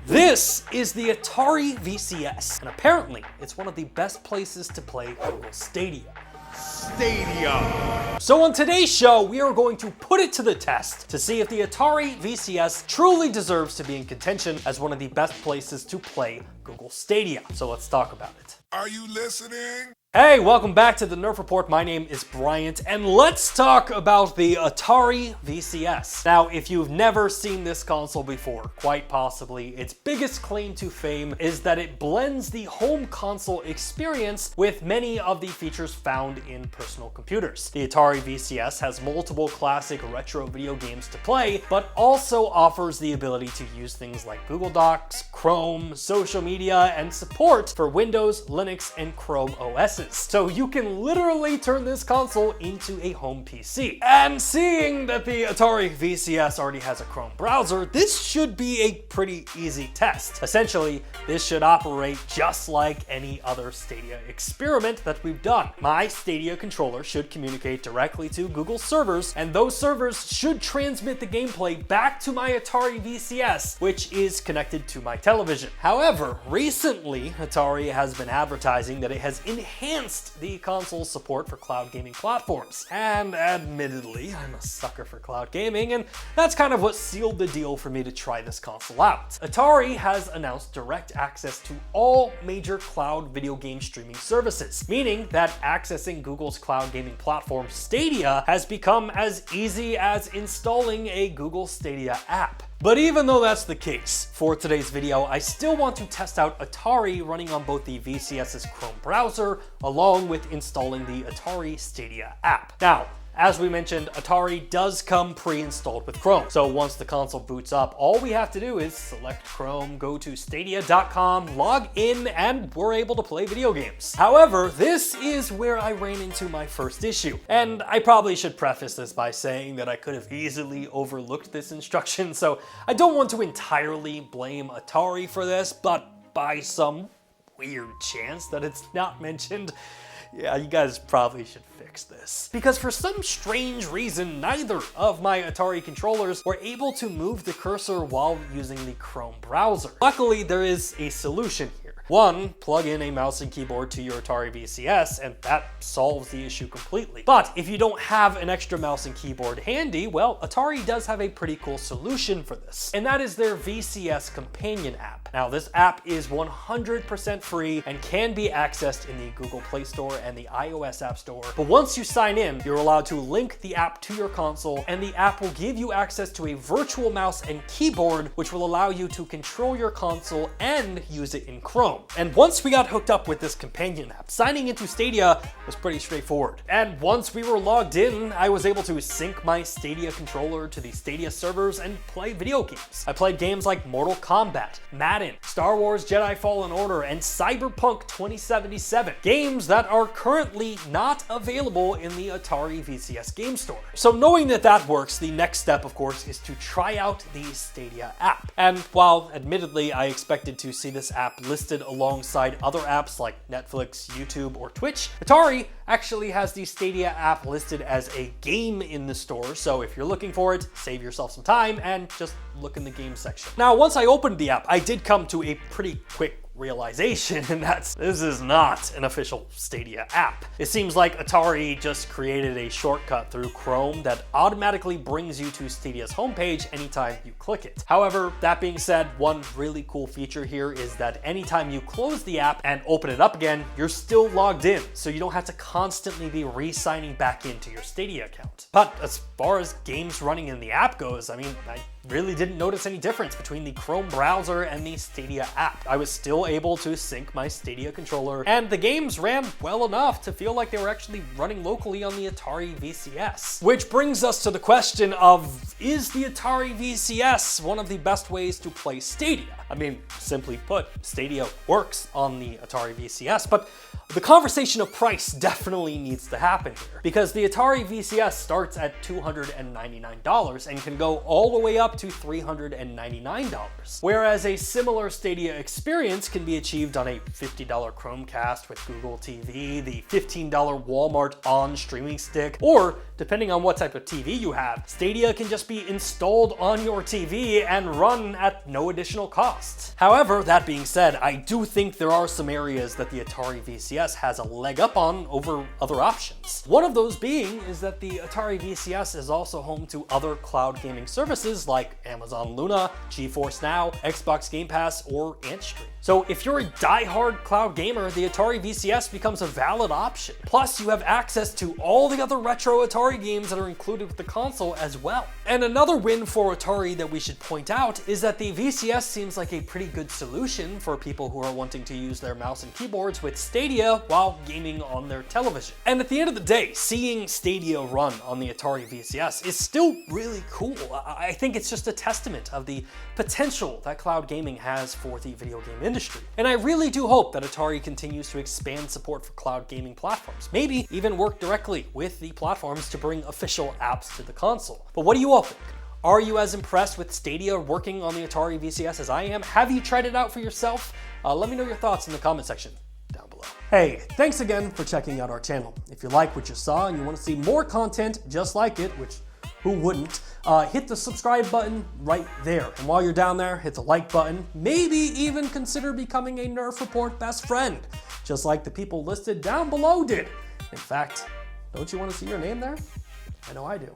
This is the Atari VCS, and apparently it's one of the best places to play Google Stadia. So on today's show, we are going to put it to the test to see if the Atari VCS truly deserves to be in contention as one of the best places to play Google Stadia. So let's talk about it. Are you listening? Hey, welcome back to the Nerf Report. My name is Bryant, and let's talk about the Atari VCS. Now, if you've never seen this console before, quite possibly its biggest claim to fame is that it blends the home console experience with many of the features found in personal computers. The Atari VCS has multiple classic retro video games to play, but also offers the ability to use things like Google Docs, Chrome, social media, and support for Windows, Linux, and Chrome OS. So you can literally turn this console into a home PC. And seeing that the Atari VCS already has a Chrome browser, this should be a pretty easy test. Essentially, this should operate just like any other Stadia experiment that we've done. My Stadia controller should communicate directly to Google servers, and those servers should transmit the gameplay back to my Atari VCS, which is connected to my television. However, recently, Atari has been advertising that it has enhanced the console's support for cloud gaming platforms. And admittedly, I'm a sucker for cloud gaming, and that's kind of what sealed the deal for me to try this console out. Atari has announced direct access to all major cloud video game streaming services, meaning that accessing Google's cloud gaming platform Stadia has become as easy as installing a Google Stadia app. But even though that's the case, for today's video, I still want to test out Atari running on both the VCS's Chrome browser, along with installing the Atari Stadia app. Now, as we mentioned, Atari does come pre-installed with Chrome. So once the console boots up, all we have to do is select Chrome, go to stadia.com, log in, and we're able to play video games. However, this is where I ran into my first issue. And I probably should preface this by saying that I could have easily overlooked this instruction, so I don't want to entirely blame Atari for this, but by some weird chance that it's not mentioned, yeah, you guys probably should fix this. Because for some strange reason, neither of my Atari controllers were able to move the cursor while using the Chrome browser. Luckily, there is a solution here. One, plug in a mouse and keyboard to your Atari VCS, and that solves the issue completely. But if you don't have an extra mouse and keyboard handy, well, Atari does have a pretty cool solution for this, and that is their VCS Companion app. Now, this app is 100% free and can be accessed in the Google Play Store and the iOS App Store. But once you sign in, you're allowed to link the app to your console, and the app will give you access to a virtual mouse and keyboard, which will allow you to control your console and use it in Chrome. And once we got hooked up with this companion app, signing into Stadia was pretty straightforward. And once we were logged in, I was able to sync my Stadia controller to the Stadia servers and play video games. I played games like Mortal Kombat, Madden, Star Wars Jedi Fallen Order, and Cyberpunk 2077, games that are currently not available in the Atari VCS game store. So knowing that that works, the next step, of course, is to try out the Stadia app. And while admittedly I expected to see this app listed alongside other apps like Netflix, YouTube, or Twitch, Atari actually has the Stadia app listed as a game in the store, so if you're looking for it, save yourself some time and just look in the game section. Now, once I opened the app, I did come to a pretty quick realization, and that's this is not an official Stadia app. It seems like Atari just created a shortcut through Chrome that automatically brings you to Stadia's homepage anytime you click it. However, that being said, one really cool feature here is that anytime you close the app and open it up again, you're still logged in, so you don't have to constantly be re-signing back into your Stadia account. But as far as games running in the app goes, I mean, I really didn't notice any difference between the Chrome browser and the Stadia app. I was still able to sync my Stadia controller, and the games ran well enough to feel like they were actually running locally on the Atari VCS. Which brings us to the question of, is the Atari VCS one of the best ways to play Stadia? I mean, simply put, Stadia works on the Atari VCS, but The conversation of price definitely needs to happen here, because the Atari VCS starts at $299 and can go all the way up to $399, whereas a similar Stadia experience can be achieved on a $50 Chromecast with Google TV, the $15 Walmart ON streaming stick, or depending on what type of TV you have, Stadia can just be installed on your TV and run at no additional cost. However, that being said, I do think there are some areas that the Atari VCS has a leg up on over other options. One of those being is that the Atari VCS is also home to other cloud gaming services like Amazon Luna, GeForce Now, Xbox Game Pass, or Antstream. So if you're a die-hard cloud gamer, the Atari VCS becomes a valid option. Plus, you have access to all the other retro Atari games that are included with the console as well. And another win for Atari that we should point out is that the VCS seems like a pretty good solution for people who are wanting to use their mouse and keyboards with Stadia while gaming on their television. And at the end of the day, seeing Stadia run on the Atari VCS is still really cool. I think it's just a testament of the potential that cloud gaming has for the video game industry. And I really do hope that Atari continues to expand support for cloud gaming platforms, maybe even work directly with the platforms to bring official apps to the console. But what do you all think? Are you as impressed with Stadia working on the Atari VCS as I am? Have you tried it out for yourself? Let me know your thoughts in the comment section down below. Hey, thanks again for checking out our channel. If you like what you saw and you want to see more content just like it, which who wouldn't, hit the subscribe button right there. And while you're down there, hit the like button. Maybe even consider becoming a Nerf Report best friend, just like the people listed down below did. In fact, don't you want to see your name there? I know I do.